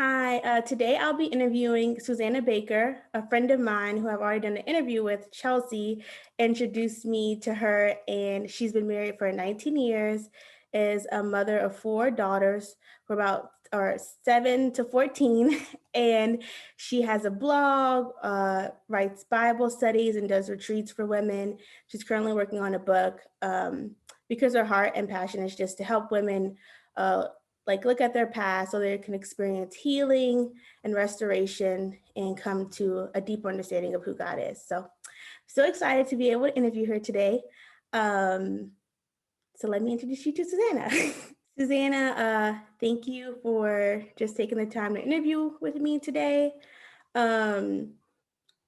Hi, today I'll be interviewing Susanna Baker, a friend of mine who I've already done an interview with. Chelsea introduced me to her, and she's been married for 19 years, is a mother of four daughters who are about or 7 to 14, and she has a blog, writes Bible studies, and does retreats for women. She's currently working on a book because her heart and passion is just to help women. Like look at their past so they can experience healing and restoration and come to a deeper understanding of who God is. So excited to be able to interview her today. Um, so let me introduce you to Susanna. Susanna, thank you for just taking the time to interview with me today. Um,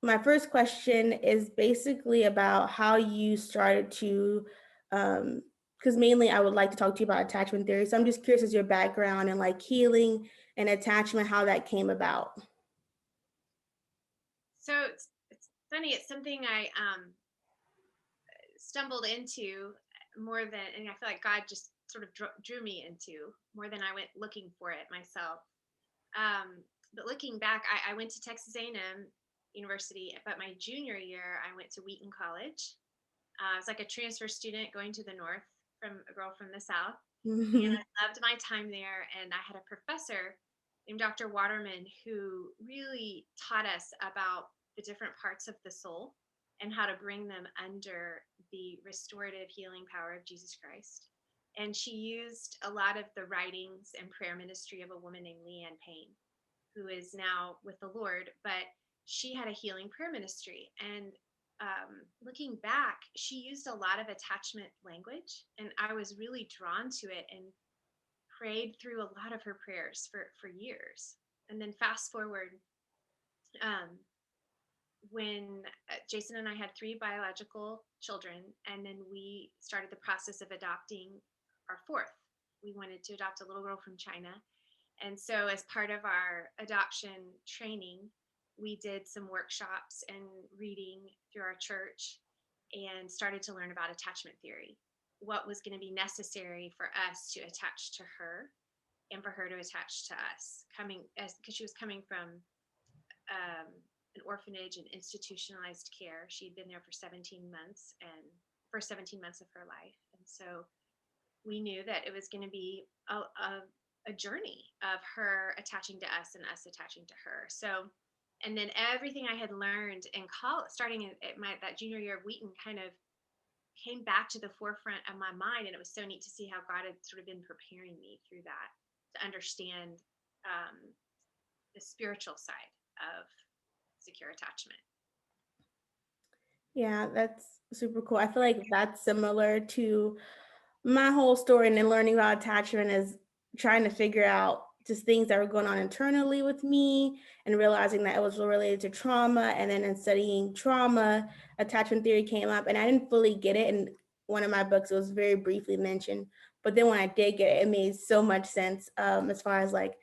my first question is basically about how you started to, because mainly I would like to talk to you about attachment theory. So I'm just curious as your background and like healing and attachment, how that came about. So it's funny. It's something I stumbled into more than, and I feel like God just sort of drew me into more than I went looking for it myself. But looking back, I went to Texas A&M University, but my junior year I went to Wheaton College. I was like a transfer student going to the north from a girl from the south, and Mhm. I loved my time there. And I had a professor named Dr. Waterman who really taught us about the different parts of the soul and how to bring them under the restorative healing power of Jesus Christ. And she used a lot of the writings and prayer ministry of a woman named Leanne Payne, who is now with the Lord, but she had a healing prayer ministry. And looking back, she used a lot of attachment language, and I was really drawn to it and prayed through a lot of her prayers for years. And then fast forward, um, when Jason and I had three biological children, and then we started the process of adopting our fourth. We wanted to adopt a little girl from China. And so, as part of our adoption training, we did some workshops and reading through our church and started to learn about attachment theory, what was going to be necessary for us to attach to her and for her to attach to us, coming as because she was coming from an orphanage and institutionalized care. She'd been there for 17 months and for 17 months of her life. And so we knew that it was going to be a journey of her attaching to us and us attaching to her. So, and then everything I had learned in college, starting at my that junior year of Wheaton, kind of came back to the forefront of my mind, and it was so neat to see how God had sort of been preparing me through that to understand um, the spiritual side of secure attachment. Yeah, that's super cool. I feel like that's similar to my whole story and then learning about attachment is trying to figure out just things that were going on internally with me and realizing that it was related to trauma. And then in studying trauma, attachment theory came up and I didn't fully get it. In one of my books, it was very briefly mentioned. But then when I did get it, it made so much sense as far as like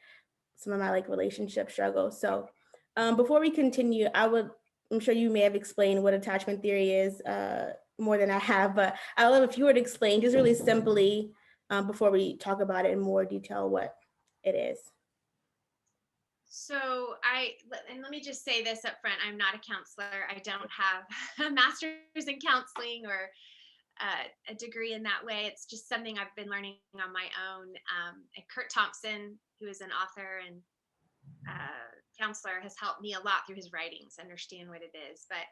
some of my like relationship struggles. So before we continue, I'm sure you may have explained what attachment theory is more than I have, but I would love if you were to explain just really simply before we talk about it in more detail what it is. So and let me just say this up front. I'm not a counselor. I don't have a master's in counseling or a degree in that way. It's just something I've been learning on my own. And Kurt Thompson, who is an author and counselor, has helped me a lot through his writings understand what it is. But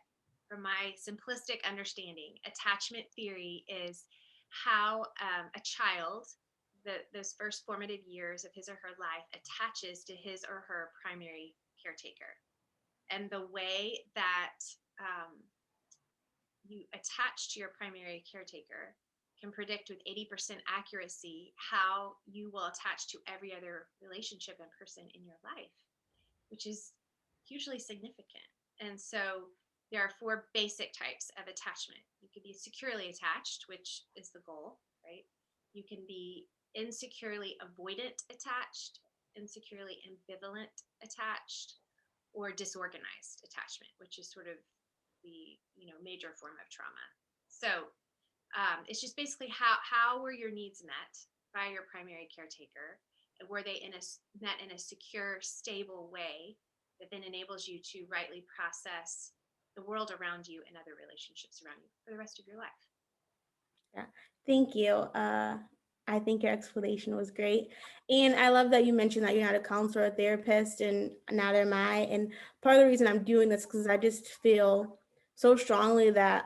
from my simplistic understanding, attachment theory is how a child, those first formative years of his or her life, attaches to his or her primary caretaker. And the way that you attach to your primary caretaker can predict with 80% accuracy how you will attach to every other relationship and person in your life, which is hugely significant. And so there are four basic types of attachment. You can be securely attached, which is the goal, right? You can be insecurely avoidant attached, insecurely ambivalent attached, or disorganized attachment, which is sort of the major form of trauma. So it's just basically how were your needs met by your primary caretaker, were they met in a secure, stable way that then enables you to rightly process the world around you and other relationships around you for the rest of your life. Yeah. Thank you. I think your explanation was great. And I love that you mentioned that you're not a counselor or therapist, and neither am I. And part of the reason I'm doing this because I just feel so strongly that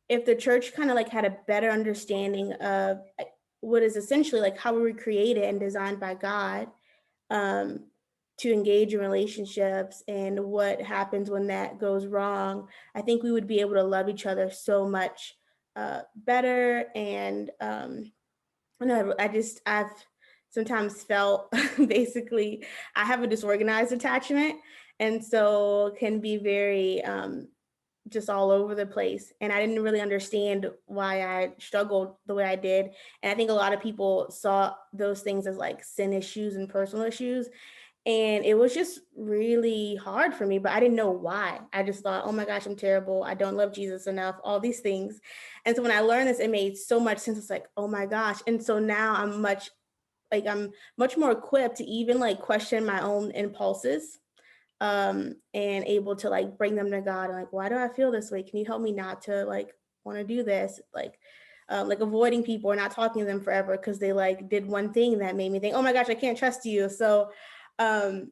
if the church kind of like had a better understanding of what is essentially like how we were created and designed by God, um, to engage in relationships and what happens when that goes wrong, I think we would be able to love each other so much better. And I know I've sometimes felt basically I have a disorganized attachment, and so can be very just all over the place. And I didn't really understand why I struggled the way I did. And I think a lot of people saw those things as like sin issues and personal issues. And it was just really hard for me, but I didn't know why. I just thought, oh my gosh, I'm terrible. I don't love Jesus enough, all these things. And so when I learned this, it made so much sense. It's like, oh my gosh. And so now I'm much more equipped to even like question my own impulses, and able to like bring them to God and like, why do I feel this way? Can you help me not to like want to do this? Like avoiding people or not talking to them forever because they like did one thing that made me think, oh my gosh, I can't trust you. So um,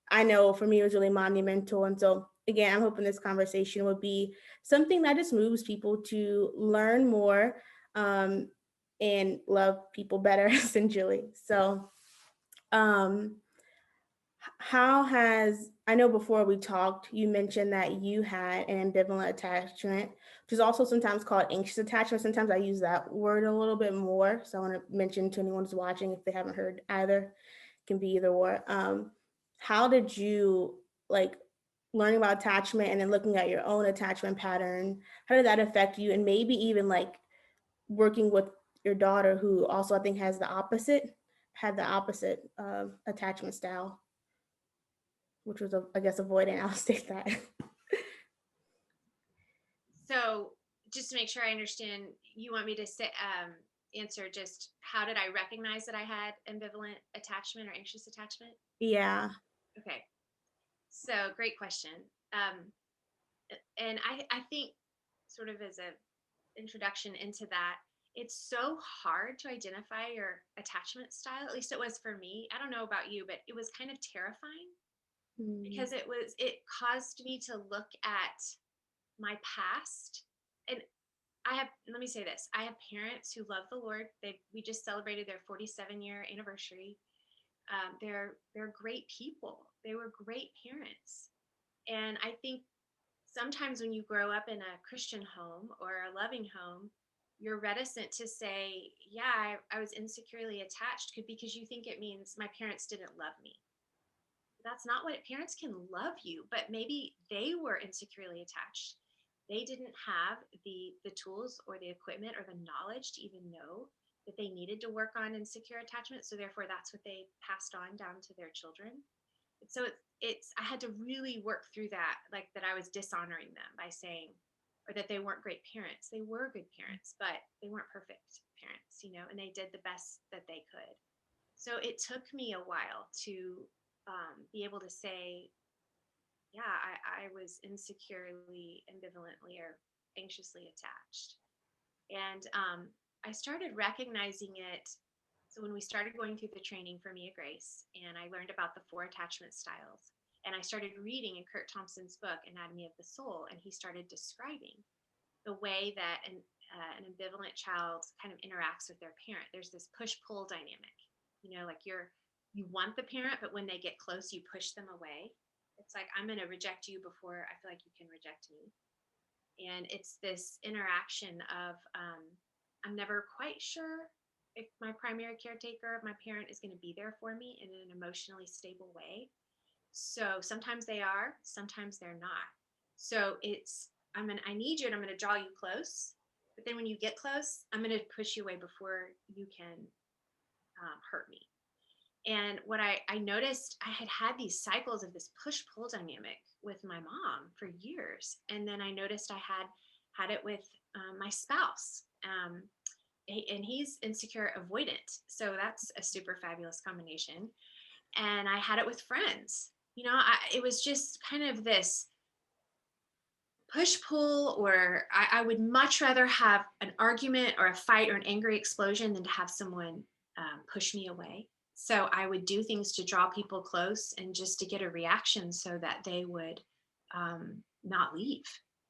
I know for me it was really monumental. And so again, I'm hoping this conversation would be something that just moves people to learn more, um, and love people better, essentially. So um, how has, I know before we talked, you mentioned that you had an ambivalent attachment, which is also sometimes called anxious attachment. Sometimes I use that word a little bit more. So I want to mention to anyone who's watching, if they haven't heard either, it can be either or. How did you like learning about attachment and then looking at your own attachment pattern? How did that affect you? And maybe even like working with your daughter, who also I think had the opposite attachment style, which was, I guess, avoidant. I'll state that. So, just to make sure I understand, you want me to say, answer just how did I recognize that I had ambivalent attachment or anxious attachment? Yeah. Okay. So, great question. Um, and I think, sort of as a introduction into that, it's so hard to identify your attachment style. At least it was for me. I don't know about you, but it was kind of terrifying Mm, because it caused me to look at my past. And let me say this, I have parents who love the Lord. We just celebrated their 47-year anniversary. They're great people. They were great parents. And I think sometimes when you grow up in a Christian home or a loving home, you're reticent to say, yeah, I was insecurely attached, because you think it means my parents didn't love me. That's not what parents can love you, but maybe they were insecurely attached. They didn't have the tools or the equipment or the knowledge to even know that they needed to work on insecure attachment. So therefore that's what they passed on down to their children. So it's I had to really work through that, like that I was dishonoring them by saying, or that they weren't great parents. They were good parents, but they weren't perfect parents, and they did the best that they could. So it took me a while to be able to say, yeah, I was insecurely, ambivalently, or anxiously attached. And I started recognizing it. So when we started going through the training for Mia Grace, and I learned about the 4 attachment styles, and I started reading in Kurt Thompson's book, Anatomy of the Soul, and he started describing the way that an ambivalent child kind of interacts with their parent. There's this push-pull dynamic. Like you want the parent, but when they get close, you push them away. It's like, I'm going to reject you before I feel like you can reject me. And it's this interaction of I'm never quite sure if my primary caretaker, my parent, is going to be there for me in an emotionally stable way. So sometimes they are, sometimes they're not. So I need you and I'm going to draw you close. But then when you get close, I'm going to push you away before you can hurt me. And what I noticed, I had these cycles of this push pull dynamic with my mom for years. And then I noticed I had it with my spouse. and he's insecure avoidant. So that's a super fabulous combination. And I had it with friends. It was just kind of this push pull, or I would much rather have an argument or a fight or an angry explosion than to have someone push me away. So I would do things to draw people close and just to get a reaction so that they would not leave,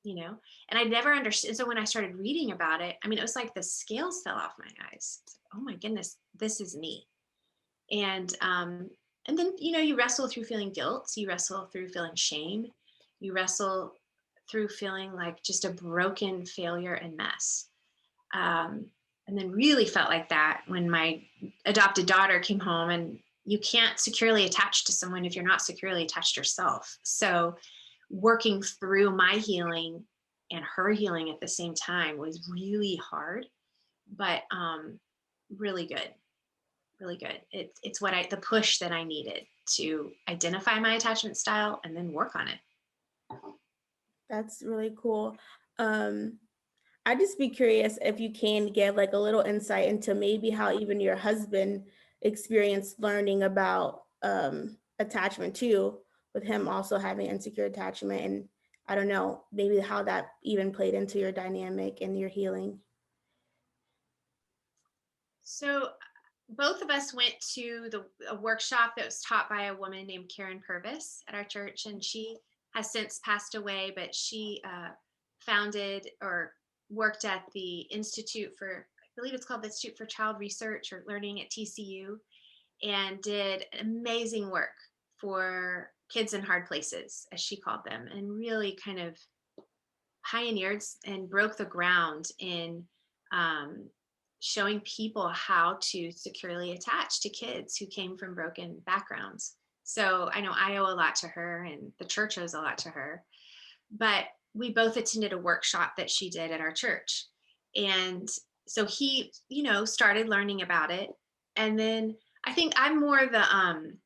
you know? And I never understood. So when I started reading about it, I mean, it was like the scales fell off my eyes. It's like, oh my goodness, this is me. And then you wrestle through feeling guilt, you wrestle through feeling shame, you wrestle through feeling like just a broken failure and mess. And then really felt like that when my adopted daughter came home, and you can't securely attach to someone if you're not securely attached yourself. So working through my healing and her healing at the same time was really hard, but really good, really good. It's the push that I needed to identify my attachment style and then work on it. That's really cool. Um, I'd just be curious if you can give like a little insight into maybe how even your husband experienced learning about attachment too, with him also having insecure attachment. And I don't know, maybe how that even played into your dynamic and your healing. So both of us went to a workshop that was taught by a woman named Karen Purvis at our church, and she has since passed away, but she founded or worked at the Institute for, I believe it's called the Institute for Child Research or Learning at TCU, and did amazing work for kids in hard places, as she called them, and really kind of pioneered and broke the ground in um, showing people how to securely attach to kids who came from broken backgrounds. So I know I owe a lot to her, and the church owes a lot to her. But we both attended a workshop that she did at our church. And so he, started learning about it. And then I think I'm more and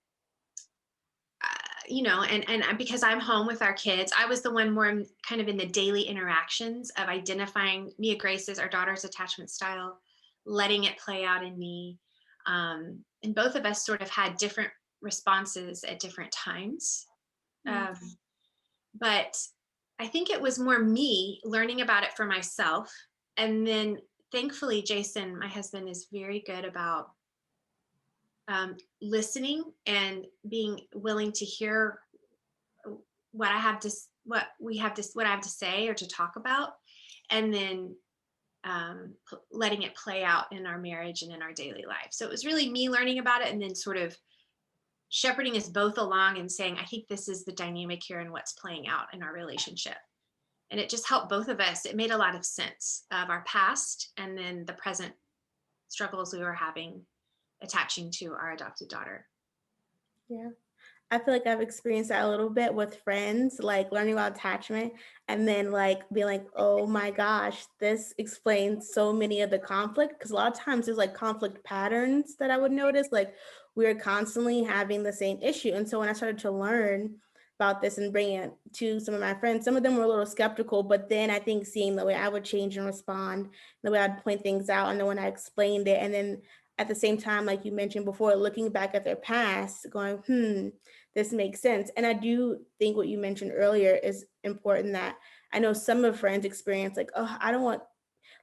because I'm home with our kids, I was the one more kind of in the daily interactions of identifying Mia Grace's, our daughter's attachment style, letting it play out in me. And both of us sort of had different responses at different times. Mm. Um, but I think it was more me learning about it for myself. And then thankfully, Jason, my husband, is very good about listening and being willing to hear what I have to, what I have to say or to talk about, and then letting it play out in our marriage and in our daily life. So it was really me learning about it and then sort of shepherding us both along and saying, I think this is the dynamic here and what's playing out in our relationship. And it just helped both of us. It made a lot of sense of our past and then the present struggles we were having attaching to our adopted daughter. Yeah. I feel like I've experienced that a little bit with friends, like learning about attachment and then like being like, oh my gosh, this explains so many of the conflict. Cause a lot of times there's like conflict patterns that I would notice, like we're constantly having the same issue. And so when I started to learn about this and bring it to some of my friends, some of them were a little skeptical, but then I think seeing the way I would change and respond, the way I'd point things out, and then when I explained it, and then at the same time, like you mentioned before, looking back at their past, going, this makes sense. And I do think what you mentioned earlier is important, that I know some of friends experience like, oh, I don't want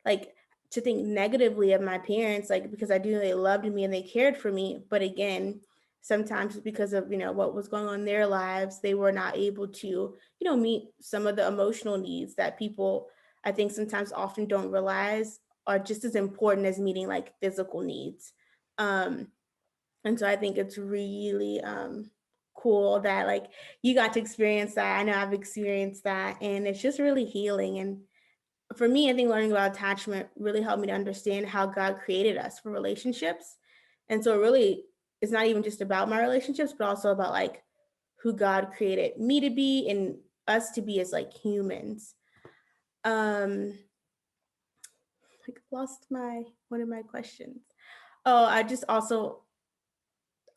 like to think negatively of my parents, like because I do know they loved me and they cared for me. But again, sometimes because of, what was going on in their lives, they were not able to, meet some of the emotional needs that people, I think sometimes often don't realize are just as important as meeting like physical needs. Um, and so I think it's really cool that like you got to experience that. I know I've experienced that, and it's just really healing. And for me, I think learning about attachment really helped me to understand how God created us for relationships. And so it really, it's not even just about my relationships, but also about like who God created me to be and us to be as like humans. Um, like lost my one of my questions. Oh, I just also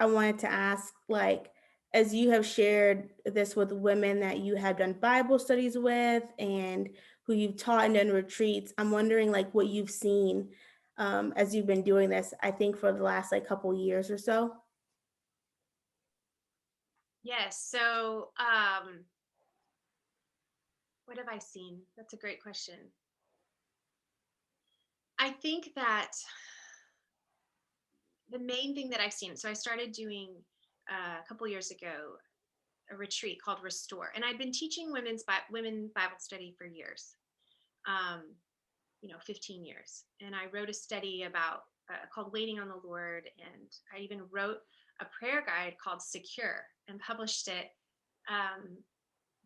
I wanted to ask, like, as you have shared this with women that you have done Bible studies with and who you've taught and done retreats, I'm wondering, like, what you've seen as you've been doing this, I think for the last like couple years or so? Yes. So, what have I seen? That's a great question. I think that the main thing that I've seen, so I started doing a couple years ago a retreat called Restore, and I'd been teaching women Bible study for years, um, 15 years, and I wrote a study about called Waiting on the Lord, and I even wrote a prayer guide called Secure and published it um,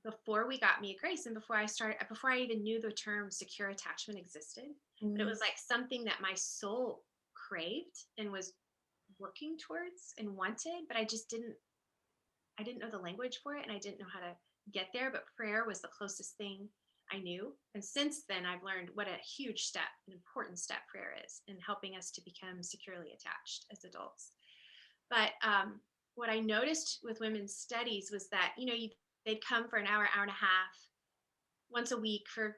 before we got Mia Grace and before I even knew the term secure attachment existed. But it Mm, was like something that my soul craved and was working towards and wanted, but I didn't know the language for it and I didn't know how to get there. But prayer was the closest thing I knew. And since then, I've learned what a huge step, an important step prayer is in helping us to become securely attached as adults. But what I noticed with women's studies was that, they'd come for an hour, hour and a half once a week for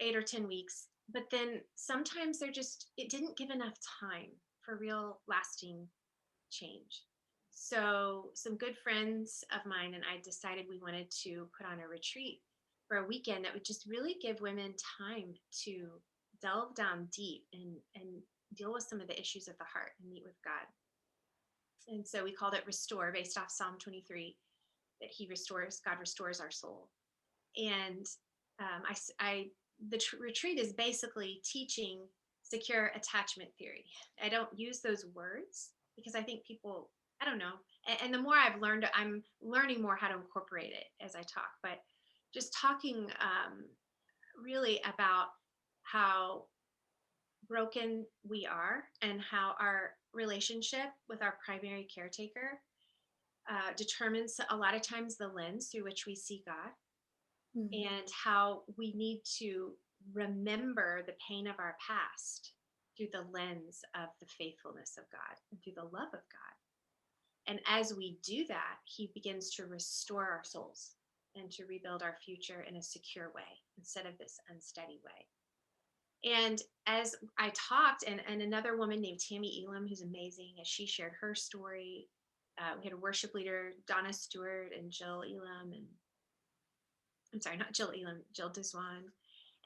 8 or 10 weeks. But then sometimes it didn't give enough time for real lasting change. So some good friends of mine and I decided we wanted to put on a retreat for a weekend that would just really give women time to delve down deep and deal with some of the issues of the heart and meet with God. And so we called it Restore, based off Psalm 23, that God restores our soul. And the retreat is basically teaching secure attachment theory. I don't use those words because I think people, I don't know. And the more I've learned, I'm learning more how to incorporate it as I talk. But just talking really about how broken we are and how our relationship with our primary caretaker determines a lot of times the lens through which we see God, mm, and how we need to remember the pain of our past through the lens of the faithfulness of God and through the love of God. And as we do that, He begins to restore our souls and to rebuild our future in a secure way instead of this unsteady way. And as I talked, and another woman named Tammy Elam, who's amazing, as she shared her story, we had a worship leader, Donna Stewart and Jill Elam, and I'm sorry, not Jill Elam, Jill Diswan.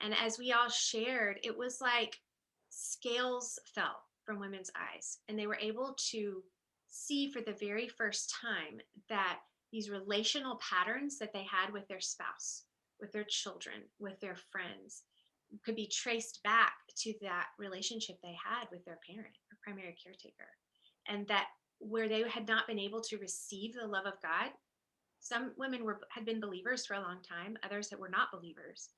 And as we all shared, it was like scales fell from women's eyes, and they were able to see for the very first time that these relational patterns that they had with their spouse, with their children, with their friends, could be traced back to that relationship they had with their parent or primary caretaker. And that where they had not been able to receive the love of God, some women had been believers for a long time, others that were not believers,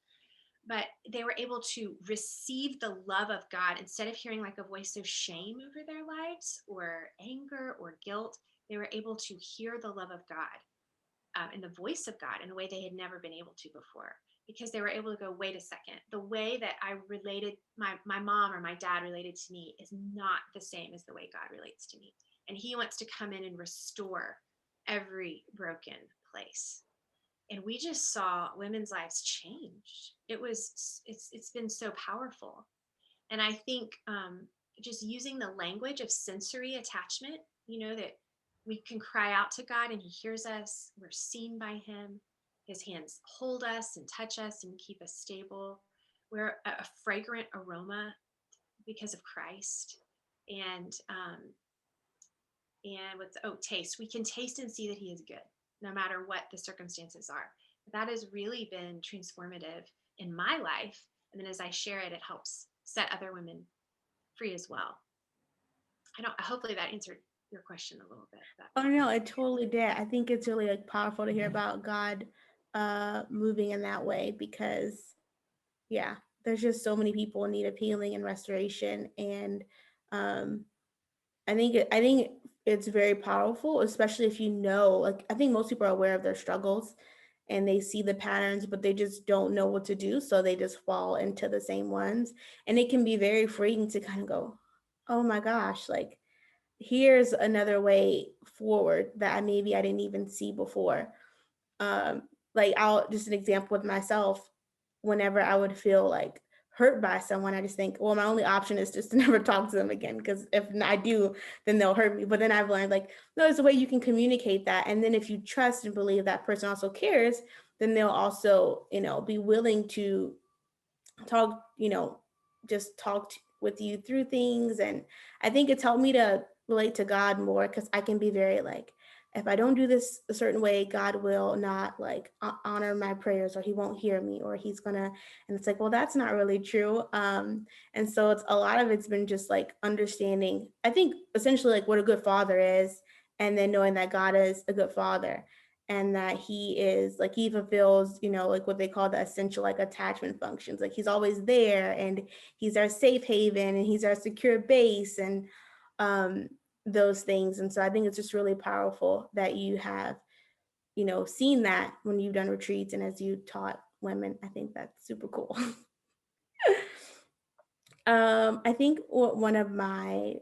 but they were able to receive the love of God instead of hearing like a voice of shame over their lives or anger or guilt. They were able to hear the love of God and the voice of God in a way they had never been able to before, because they were able to go, wait a second, the way that I related, my mom or my dad related to me is not the same as the way God relates to me. And He wants to come in and restore every broken place. And we just saw women's lives change. It's been so powerful. And I think just using the language of sensory attachment, that we can cry out to God and He hears us, we're seen by Him, His hands hold us and touch us and keep us stable. We're a fragrant aroma because of Christ. And taste, we can taste and see that He is good no matter what the circumstances are. That has really been transformative in my life, and then as I share it, it helps set other women free as well. I don't Hopefully that answered your question a little bit, but oh no, it totally did. I think it's really like powerful to hear about God moving in that way because yeah, there's just so many people in need of healing and restoration. And um I think it's very powerful, especially if you know, like I think most people are aware of their struggles and they see the patterns, but they just don't know what to do. So they just fall into the same ones. And it can be very freeing to kind of go, oh my gosh, like here's another way forward that maybe I didn't even see before. Like I'll just an example with myself, whenever I would feel like hurt by someone, I just think, well, my only option is just to never talk to them again. Because if I do, then they'll hurt me. But then I've learned like, no, there's a way you can communicate that. And then if you trust and believe that person also cares, then they'll also, be willing to talk, just with you through things. And I think it's helped me to relate to God more because I can be very like, if I don't do this a certain way, God will not like honor my prayers, or he won't hear me, or he's gonna, and it's like, well, that's not really true. And so it's a lot of it's been just like understanding, I think essentially like what a good father is, and then knowing that God is a good father and that he is like he fulfills like what they call the essential like attachment functions, like he's always there and he's our safe haven and he's our secure base and um those things. And so I think it's just really powerful that you have seen that when you've done retreats and as you taught women. I think that's super cool. I think one of my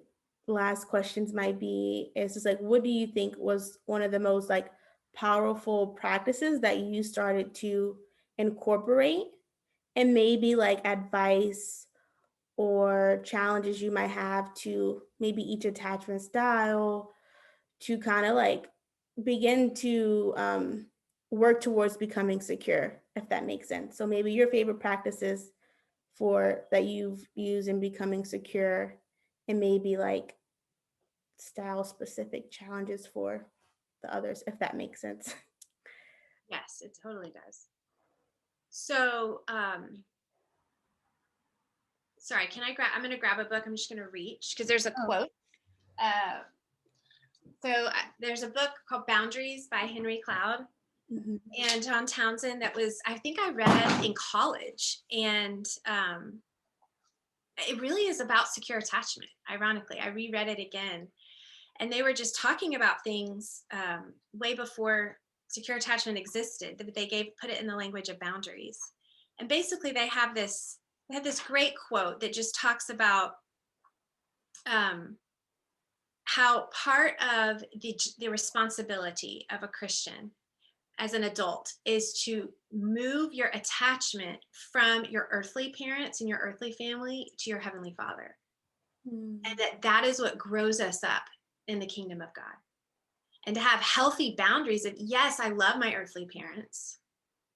last questions might be is just like, what do you think was one of the most like powerful practices that you started to incorporate, and maybe like advice or challenges you might have to maybe each attachment style to kind of like begin to work towards becoming secure, if that makes sense. So maybe your favorite practices for that you've used in becoming secure, and maybe like style specific challenges for the others, if that makes sense. Yes, it totally does. So, sorry, I'm going to grab a book. I'm just going to reach because there's a Oh. quote. Uh, there's a book called Boundaries by Henry Cloud and John Townsend that I think I read in college. And it really is about secure attachment. Ironically, I reread it again. And they were just talking about things way before secure attachment existed, that put it in the language of boundaries. And basically they have this great quote that just talks about how part of the responsibility of a Christian as an adult is to move your attachment from your earthly parents and your earthly family to your heavenly Father. And that is what grows us up in the kingdom of God. And to have healthy boundaries of, yes, I love my earthly parents,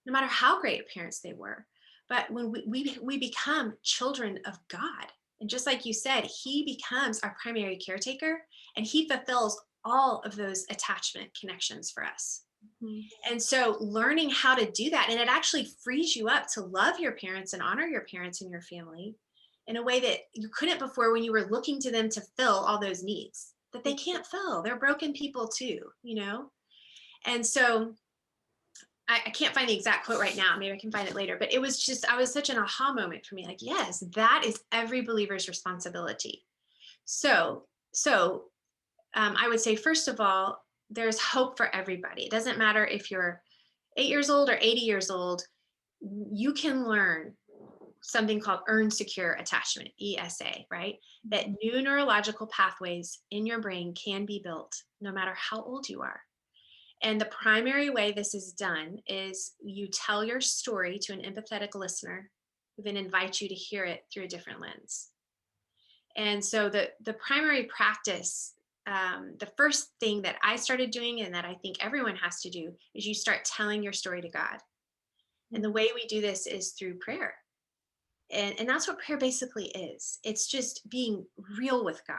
no matter how great parents they were. But when we become children of God, and just like you said, he becomes our primary caretaker and he fulfills all of those attachment connections for us. And so learning how to do that, and it actually frees you up to love your parents and honor your parents and your family in a way that you couldn't before, when you were looking to them to fill all those needs that they can't fill. They're broken people too, And so I can't find the exact quote right now. Maybe I can find it later, but I was such an aha moment for me. Like, yes, that is every believer's responsibility. So I would say, first of all, there's hope for everybody. It doesn't matter if you're 8 years old or 80 years old, you can learn something called earned secure attachment, ESA, right? That new neurological pathways in your brain can be built no matter how old you are. And the primary way this is done is you tell your story to an empathetic listener who then invites you to hear it through a different lens. And so the primary practice, the first thing that I started doing and that I think everyone has to do is you start telling your story to God. And the way we do this is through prayer. And that's what prayer basically is. It's just being real with God,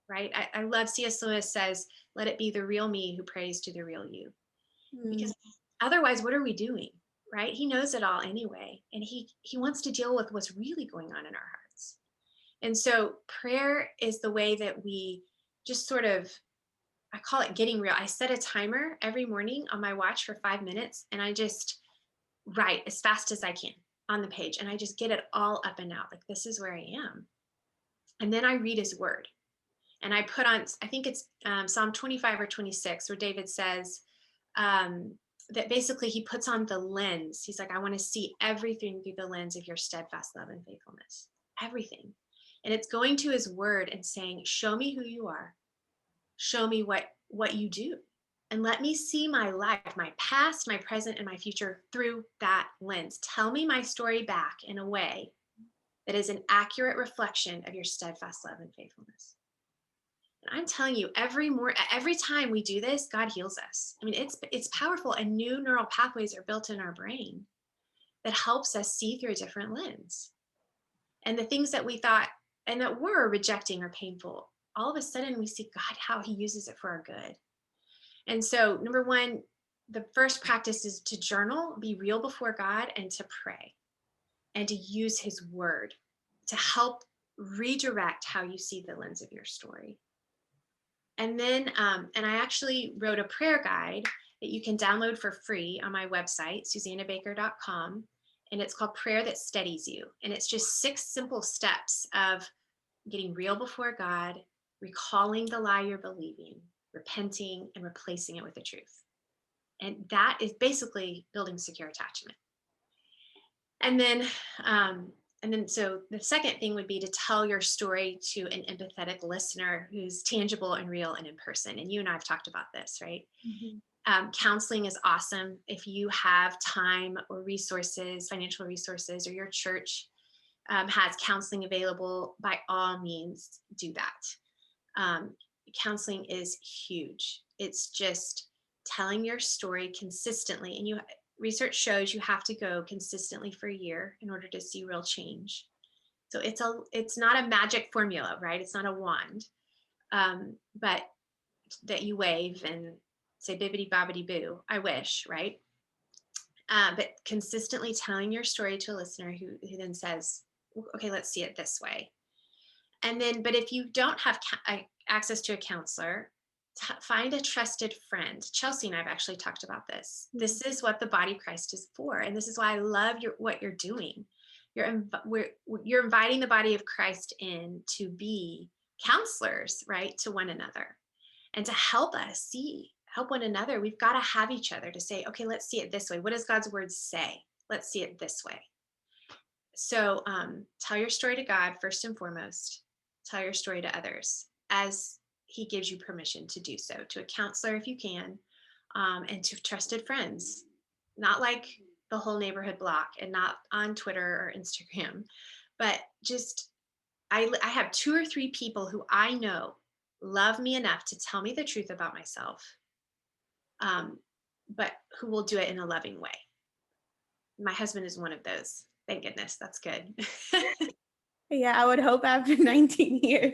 right? I love C.S. Lewis says, let it be the real me who prays to the real you. Because otherwise, what are we doing, right? He knows it all anyway. And he wants to deal with what's really going on in our hearts. And so prayer is the way that we just sort of, I call it getting real. I set a timer every morning on my watch for 5 minutes, and I just write as fast as I can on the page. And I just get it all up and out. Like, this is where I am. And then I read his word. And I put on, I think it's Psalm 25 or 26, where David says that basically he puts on the lens. He's like, I want to see everything through the lens of your steadfast love and faithfulness. Everything. And it's going to his word and saying, show me who you are. Show me what you do. And let me see my life, my past, my present, and my future through that lens. Tell me my story back in a way that is an accurate reflection of your steadfast love and faithfulness. And I'm telling you, every time we do this, God heals us. I mean, it's powerful, and new neural pathways are built in our brain that helps us see through a different lens. And the things that we thought and that were rejecting or painful, all of a sudden we see God, how he uses it for our good. And so, number one, the first practice is to journal, be real before God, and to pray and to use his word to help redirect how you see the lens of your story. And then, and I actually wrote a prayer guide that you can download for free on my website, SusannaBaker.com. And it's called Prayer That Steadies You. And it's just 6 simple steps of getting real before God, recalling the lie you're believing, repenting, and replacing it with the truth. And that is basically building secure attachment. And then, so the second thing would be to tell your story to an empathetic listener who's tangible and real and in person. And you and I have talked about this, right? Counseling is awesome. If you have time or resources, financial resources, or your church has counseling available, by all means, do that. Counseling is huge. It's just telling your story consistently, and research shows you have to go consistently for a year in order to see real change. So it's not a magic formula, right? It's not a wand, but that you wave and say bibbity bobbity boo. I wish, right? But consistently telling your story to a listener who then says, okay, let's see it this way. And then, but if you don't have access to a counselor, find a trusted friend. Chelsea and I've actually talked about this. This is what the body of Christ is for. And this is why I love what you're doing. You're inviting the body of Christ in to be counselors, right, to one another, and to help one another. We've got to have each other to say, okay, let's see it this way. What does God's word say? Let's see it this way. So tell your story to God first and foremost. Tell your story to others as he gives you permission to do so, to a counselor if you can, and to trusted friends, not like the whole neighborhood block and not on Twitter or Instagram, but just, I have 2 or 3 people who I know love me enough to tell me the truth about myself, but who will do it in a loving way. My husband is one of those. Thank goodness. That's good. Yeah, I would hope after 19 years.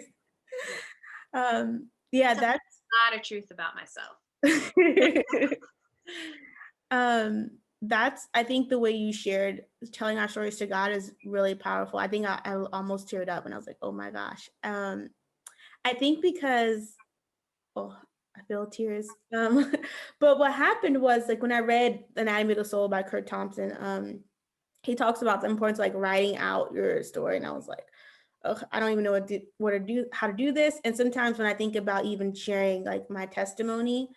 Yeah, that's a lot of truth about myself. That's, I think the way you shared telling our stories to God is really powerful. I think I almost teared up and I was like, oh my gosh. I think because, oh, I feel tears. But what happened was, like, when I read Anatomy of the Soul by Kurt Thompson, he talks about the importance of like writing out your story. And I was like, oh, I don't even know how to do this. And sometimes when I think about even sharing like my testimony,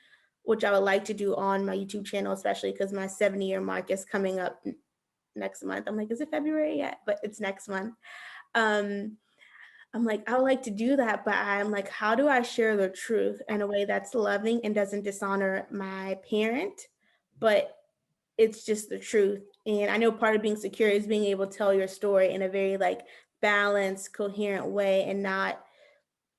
which I would like to do on my YouTube channel, especially because my 70-year mark is coming up next month. I'm like, is it February yet? But it's next month. I'm like, I would like to do that, but I'm like, how do I share the truth in a way that's loving and doesn't dishonor my parent, but it's just the truth. And I know part of being secure is being able to tell your story in a very like balanced, coherent way and not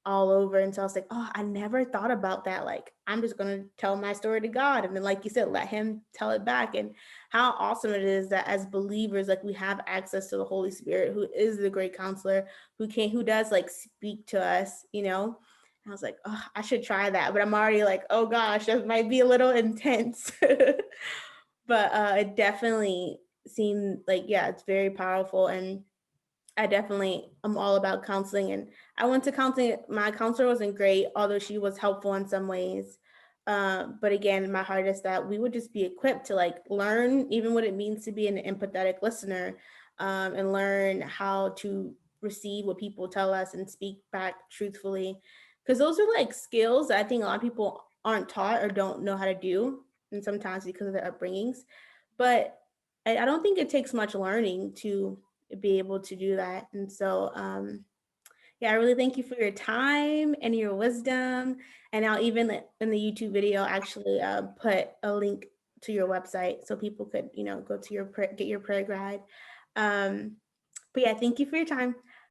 all over. And so I was like, oh, I never thought about that. Like, I'm just going to tell my story to God. And then, like you said, let him tell it back. And how awesome it is that as believers, like we have access to the Holy Spirit, who is the great counselor, who does like speak to us, you know? And I was like, oh, I should try that. But I'm already like, oh gosh, that might be a little intense. But it definitely seemed like, yeah, it's very powerful. And I'm all about counseling. And I went to counseling. My counselor wasn't great, although she was helpful in some ways. But again, my heart is that we would just be equipped to like learn even what it means to be an empathetic listener, and learn how to receive what people tell us and speak back truthfully. Because those are like skills that I think a lot of people aren't taught or don't know how to do. And sometimes because of their upbringings. But I don't think it takes much learning to be able to do that. And so, yeah, I really thank you for your time and your wisdom. And I'll even in the YouTube video actually put a link to your website so people could, go to get your prayer guide. But yeah, thank you for your time.